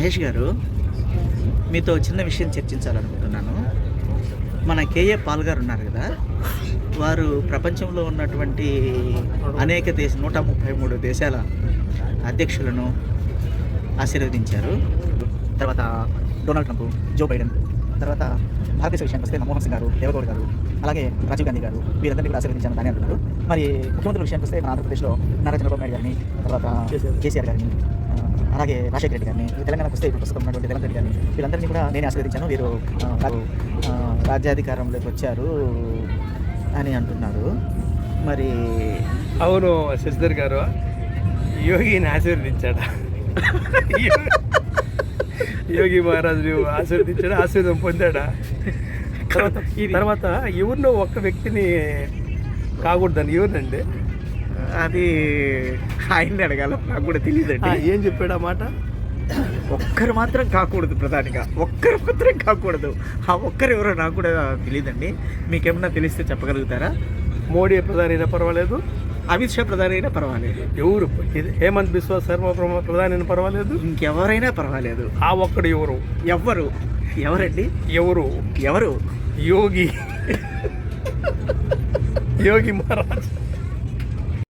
మహేష్ గారు, మీతో చిన్న విషయం చర్చించాలనుకుంటున్నాను. మన కేఏ పాల్ గారు ఉన్నారు కదా, వారు ప్రపంచంలో ఉన్నటువంటి అనేక 133 దేశాల అధ్యక్షులను ఆశీర్వదించారు. తర్వాత డొనాల్డ్ ట్రంప్, జో బైడెన్, తర్వాత భారతదేశ విషయానికి వస్తే మన్మోహన్ సింగ్ గారు, దేవగౌడ గారు, అలాగే రాజీవ్ గాంధీ గారు, వీరందరినీ కూడా ఆశీర్వదించాలని కానీ అంటున్నారు. మరి ముఖ్యమంత్రుల విషయానికి వస్తే మన ఆంధ్రప్రదేశ్లో నారా చంద్రబాబు నాయుడు గారిని, తర్వాత కేసీఆర్ గారిని, అలాగే రాజశేఖర రెడ్డి గారిని, తెలంగాణకు వస్తే ఇప్పుడు ప్రస్తుతం ఉన్నటువంటి రేవంత్ రెడ్డి గారిని, వీళ్ళందరినీ కూడా నేను ఆశీర్వదించాను. వీరు రాజ్యాధికారంలోకి వచ్చారు అని అంటున్నారు. మరి అవును శశిధర్ గారు, యోగిని ఆశీర్వదించాడా? యోగి మహారాజు ఆశీర్వదించాడా? ఆశీర్వాదం పొందాడా? తర్వాత ఎవరినో ఒక్క వ్యక్తిని కాకూడదని ఎవరినండి? అది ఆయన్ని అడగాల, నాకు కూడా తెలియదండి. ఏం చెప్పాడు ఆ మాట? ఒక్కరు మాత్రం కాకూడదు, ప్రధానిగా ఒక్కరు మాత్రం కాకూడదు. ఆ ఒక్కరు ఎవరో నాకు కూడా తెలియదండి. మీకేమన్నా తెలిస్తే చెప్పగలుగుతారా? మోడీ ప్రధాని అయినా పర్వాలేదు, అమిత్ షా ప్రధాని అయినా పర్వాలేదు, ఎవరు హేమంత్ బిశ్వా శర్మ ప్రధాని అయినా పర్వాలేదు, ఇంకెవరైనా పర్వాలేదు. ఆ ఒక్కడు ఎవరు? ఎవరండి? ఎవరు? ఎవరు? యోగి యోగి మహారాజ్.